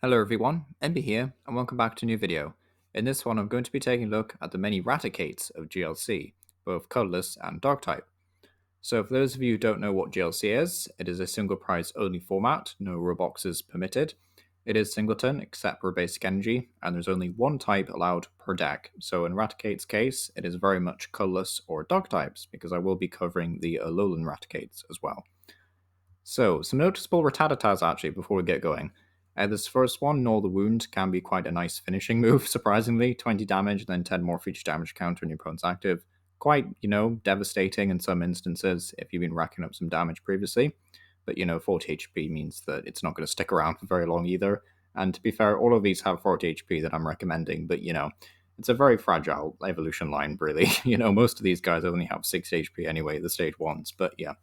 Hello everyone, Ember here, and welcome back to a new video. In this one I'm going to be taking a look at the many Raticates of GLC, both Colorless and Dark-type. So for those of you who don't know what GLC is, it is a single prize only format, no Roboxes permitted. It is singleton except for basic energy, and there's only one type allowed per deck. So in Raticate's case, it is very much Colorless or Dark-types, because I will be covering the Alolan Raticates as well. So, some noticeable Ratatatas actually before we get going. This first one, Gnaw the Wound, can be quite a nice finishing move, surprisingly. 20 damage, then 10 more for each damage counter when your opponent's active. Quite, devastating in some instances if you've been racking up some damage previously. But, 40 HP means that it's not going to stick around for very long either. And to be fair, all of these have 40 HP that I'm recommending, but, it's a very fragile evolution line, really. Most of these guys only have 6 HP anyway, the stage ones. But yeah,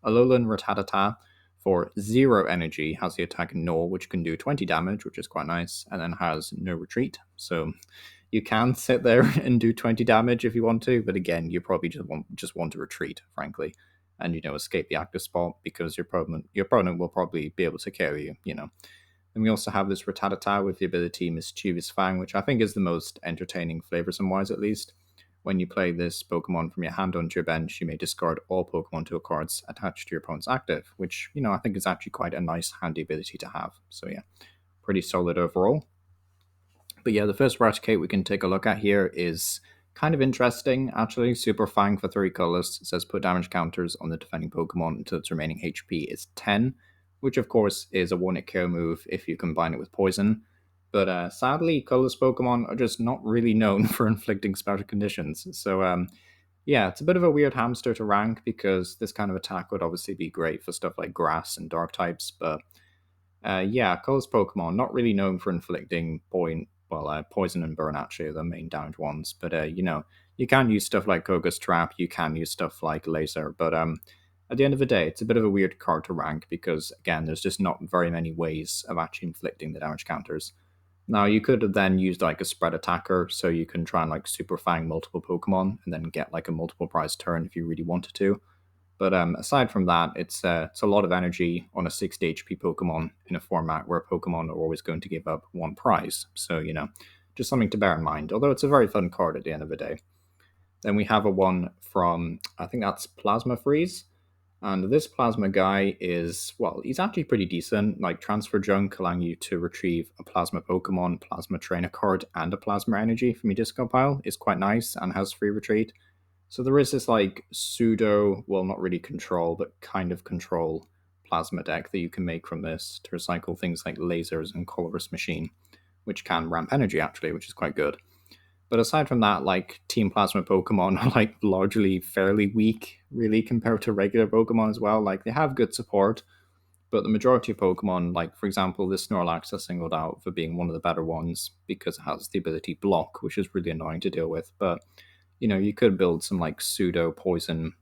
Alolan Rattata for 0 energy has the attack Gnaw, which can do 20 damage, which is quite nice, and then has no retreat. So you can sit there and do 20 damage if you want to, but again, you probably just want to retreat, frankly, and escape the active spot because your opponent will probably be able to carry you. And we also have this Rattata with the ability Mischievous Fang, which I think is the most entertaining flavorsome wise, at least. When you play this Pokemon from your hand onto your bench, you may discard all Pokemon to cards attached to your opponent's active, which, I think is actually quite a nice, handy ability to have. So yeah, pretty solid overall. But yeah, the first Raticate we can take a look at here is kind of interesting, actually. Super Fang for 3 colors. It says put damage counters on the defending Pokemon until its remaining HP is 10, which of course is a 1-hit KO move if you combine it with Poison. But sadly, colorless Pokemon are just not really known for inflicting special conditions. So yeah, it's a bit of a weird hamster to rank because this kind of attack would obviously be great for stuff like grass and dark types. But yeah, colorless Pokemon not really known for inflicting poison and burn actually are the main damage ones. But you can use stuff like Koga's Trap, you can use stuff like Laser. But at the end of the day, it's a bit of a weird card to rank because again, there's just not very many ways of actually inflicting the damage counters. Now, you could have then used like a spread attacker, so you can try and like super fang multiple Pokemon and then get like a multiple prize turn if you really wanted to. But aside from that, it's a lot of energy on a 60 HP Pokemon in a format where Pokemon are always going to give up one prize. So, just something to bear in mind, although it's a very fun card at the end of the day. Then we have a one from, I think that's Plasma Freeze. And this plasma guy is, well, he's actually pretty decent. Like transfer junk, allowing you to retrieve a plasma Pokemon, plasma trainer card, and a plasma energy from your discard pile is quite nice and has free retreat. So there is this like pseudo, well, not really control, but kind of control plasma deck that you can make from this to recycle things like lasers and Colorless Machine, which can ramp energy actually, which is quite good. But aside from that, like Team Plasma Pokemon are like largely fairly weak, really, compared to regular Pokemon as well. Like they have good support, but the majority of Pokemon, like for example, this Snorlax is singled out for being one of the better ones because it has the ability Block, which is really annoying to deal with. But you could build some like pseudo poison,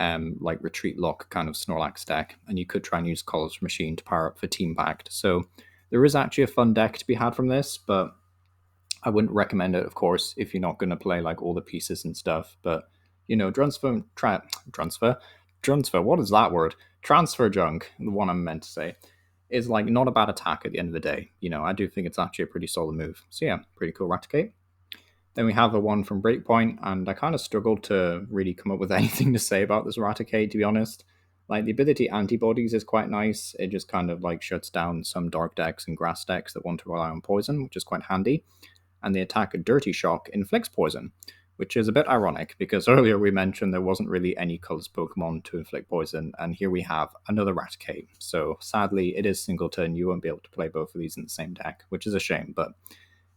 like retreat lock kind of Snorlax deck, and you could try and use Colorless Machine to power up for Team Pact. So there is actually a fun deck to be had from this, but I wouldn't recommend it, of course, if you're not going to play like all the pieces and stuff. But transfer. What is that word? Transfer junk. The one I'm meant to say is like not a bad attack at the end of the day. I do think it's actually a pretty solid move. So yeah, pretty cool Raticate. Then we have the one from Breakpoint, and I kind of struggled to really come up with anything to say about this Raticate, to be honest. Like the ability antibodies is quite nice. It just kind of like shuts down some dark decks and grass decks that want to rely on poison, which is quite handy. And the attack Dirty Shock inflicts poison, which is a bit ironic because earlier we mentioned there wasn't really any colors Pokemon to inflict poison, and here we have another Raticate. So sadly, it is singleton. You won't be able to play both of these in the same deck, which is a shame. But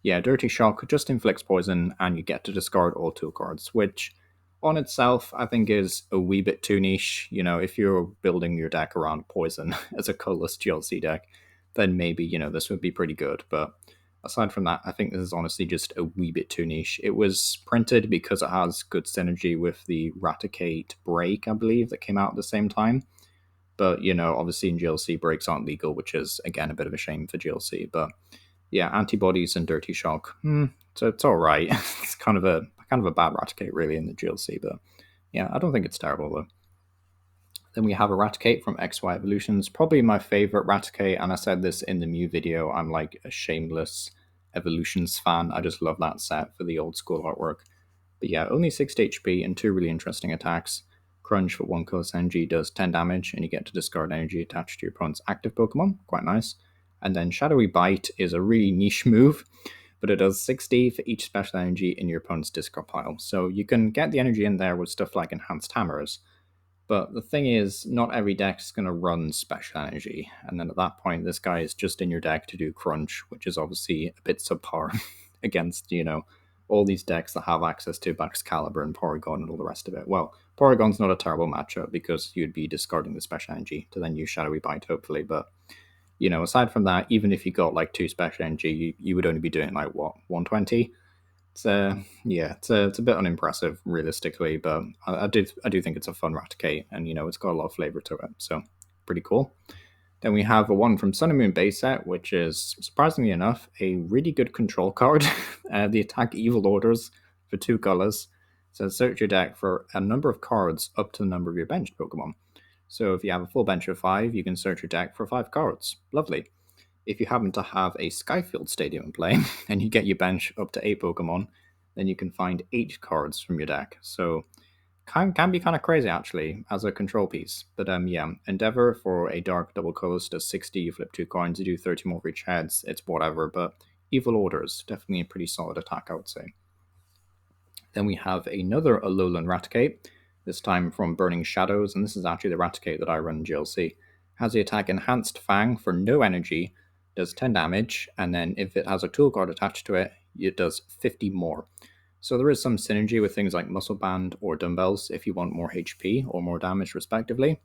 yeah, Dirty Shock just inflicts poison, and you get to discard all 2 cards, which on itself I think is a wee bit too niche. If you're building your deck around poison as a colorless GLC deck, then maybe this would be pretty good. But aside from that, I think this is honestly just a wee bit too niche. It was printed because it has good synergy with the Raticate Break, I believe, that came out at the same time. But, obviously in GLC, breaks aren't legal, which is, again, a bit of a shame for GLC. But, yeah, antibodies and Dirty Shock, so it's all right. It's kind of a bad Raticate, really, in the GLC. But, yeah, I don't think it's terrible, though. Then we have a Raticate from XY Evolutions, probably my favorite Raticate, and I said this in the Mew video, I'm like a shameless Evolutions fan. I just love that set for the old school artwork. But yeah, only 60 HP and 2 really interesting attacks. Crunch for 1 colorless energy does 10 damage, and you get to discard energy attached to your opponent's active Pokemon. Quite nice. And then Shadowy Bite is a really niche move, but it does 60 for each special energy in your opponent's discard pile. So you can get the energy in there with stuff like Enhanced Hammers. But the thing is, not every deck is going to run special energy. And then at that point, this guy is just in your deck to do crunch, which is obviously a bit subpar against, all these decks that have access to Excalibur and Porygon and all the rest of it. Well, Porygon's not a terrible matchup because you'd be discarding the special energy to then use Shadowy Bite, hopefully. But, aside from that, even if you got like 2 special energy, you would only be doing like, what, 120? It's it's a bit unimpressive realistically, but I do think it's a fun Raticate, and it's got a lot of flavor to it, so pretty cool. Then we have a one from Sun and Moon base set, which is surprisingly enough a really good control card. The attack Evil Orders for 2 colors. So search your deck for a number of cards up to the number of your benched Pokemon. So if you have a full bench of 5, you can search your deck for 5 cards. Lovely. If you happen to have a Skyfield Stadium in play and you get your bench up to 8 Pokemon, then you can find 8 cards from your deck. So can be kind of crazy actually as a control piece. But yeah, Endeavor for a dark double colors does 60, you flip 2 coins, you do 30 more for each heads, it's whatever, but Evil Orders, definitely a pretty solid attack, I would say. Then we have another Alolan Raticate, this time from Burning Shadows, and this is actually the Raticate that I run in GLC. Has the attack Enhanced Fang for no energy, does 10 damage, and then if it has a tool card attached to it, it does 50 more. So there is some synergy with things like Muscle Band or Dumbbells if you want more HP or more damage respectively.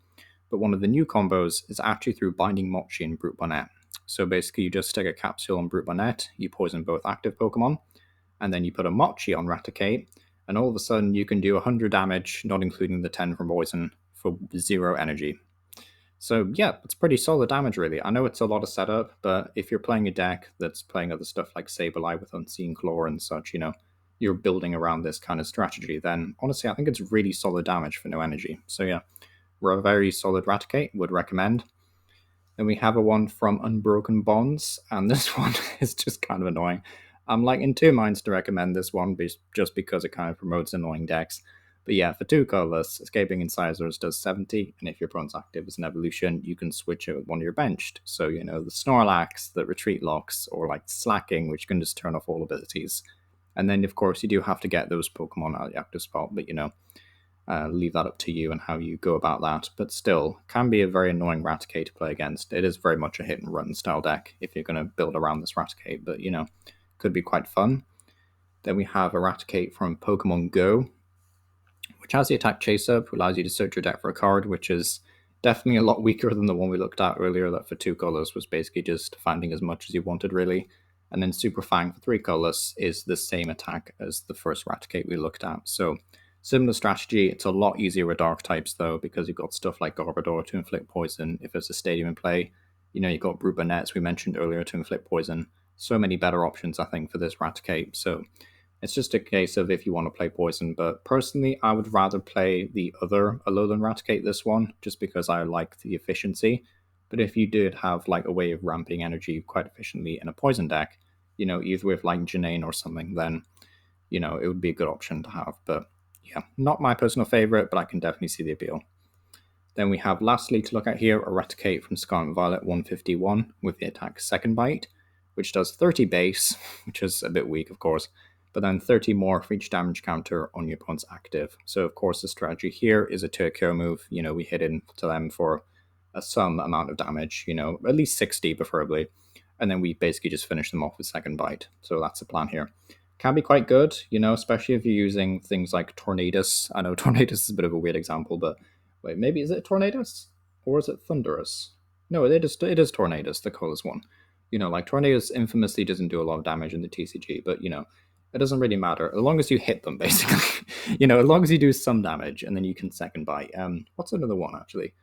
But one of the new combos is actually through Binding Mochi and Brute Bonnet. So basically you just stick a capsule on Brute Bonnet, you poison both active Pokemon, and then you put a Mochi on Raticate, and all of a sudden you can do 100 damage, not including the 10 from poison, for 0 energy. So yeah, it's pretty solid damage really. I know it's a lot of setup, but if you're playing a deck that's playing other stuff like Sableye with Unseen Claw and such, you're building around this kind of strategy, then honestly I think it's really solid damage for no energy. So yeah, we're a very solid Raticate, would recommend. Then we have a one from Unbroken Bonds, and this one is just kind of annoying. I'm like in 2 minds to recommend this one just because it kind of promotes annoying decks. But yeah, for 2 colorless, Escaping Incisors does 70, and if your opponent's active as an evolution, you can switch it with one of your benched. So, the Snorlax, the Retreat Locks, or like Slacking, which can just turn off all abilities. And then, of course, you do have to get those Pokemon out of the active spot, but leave that up to you and how you go about that. But still, can be a very annoying Raticate to play against. It is very much a hit and run style deck if you're going to build around this Raticate, but could be quite fun. Then we have a Raticate from Pokemon Go, which has the attack Chase Up, allows you to search your deck for a card, which is definitely a lot weaker than the one we looked at earlier, that for 2 colors was basically just finding as much as you wanted, really. And then Super Fang for 3 colors is the same attack as the first Raticate we looked at. So similar strategy. It's a lot easier with dark types though, because you've got stuff like Garbodor to inflict poison if there's a stadium in play. You've got Brute Bonnet, as we mentioned earlier, to inflict poison. So many better options, I think, for this Raticate. So it's just a case of if you want to play poison. But personally, I would rather play the other Alolan Raticate, this one, just because I like the efficiency. But if you did have like a way of ramping energy quite efficiently in a poison deck, either with like Janine or something, then it would be a good option to have. But yeah, not my personal favorite, but I can definitely see the appeal. Then we have lastly to look at here a Raticate from Scarlet and Violet 151 with the attack Second Bite, which does 30 base, which is a bit weak of course, but then 30 more for each damage counter on your opponent's active. So of course the strategy here is a Turkio move. We hit into them for some amount of damage, at least 60 preferably, and then we basically just finish them off with Second Bite. So that's the plan here. Can be quite good, especially if you're using things like Tornadus. I know Tornadus is a bit of a weird example, but wait, maybe is it Tornadus? Or is it Thunderous? No, it is Tornadus, the coolest one. Like Tornadus infamously doesn't do a lot of damage in the TCG, but it doesn't really matter. As long as you hit them, basically. As long as you do some damage, and then you can Second Bite. What's another one, actually?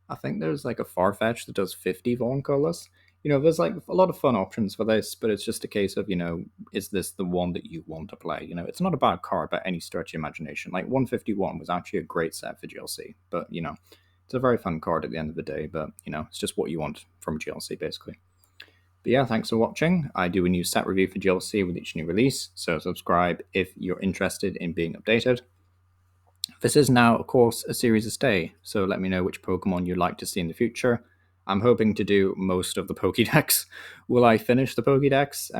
I think there's like a Farfetch that does 50 Vaughn colorless. There's like a lot of fun options for this, but it's just a case of, is this the one that you want to play? It's not a bad card by any stretch of imagination. Like 151 was actually a great set for GLC, but, it's It's a very fun card at the end of the day, but it's just what you want from GLC basically. But yeah, thanks for watching. I do a new set review for GLC with each new release, so subscribe if you're interested in being updated. This is now, of course, a series of stay, so let me know which Pokemon you'd like to see in the future. I'm hoping to do most of the Pokédex. Will I finish the Pokédex?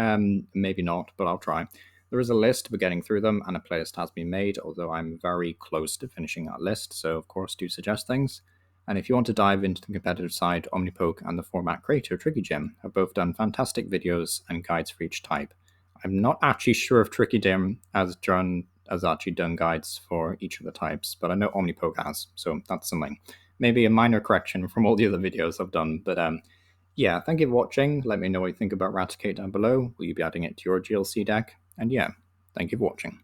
Maybe not, but I'll try. There is a list, we're getting through them, and a playlist has been made, although I'm very close to finishing that list, so of course do suggest things. And if you want to dive into the competitive side, Omnipoke and the format creator, Tricky Gym, have both done fantastic videos and guides for each type. I'm not actually sure if Tricky Gym has actually done guides for each of the types, but I know Omnipoke has, so that's something. Maybe a minor correction from all the other videos I've done, but yeah, thank you for watching. Let me know what you think about Raticate down below. Will you be adding it to your GLC deck? And yeah, thank you for watching.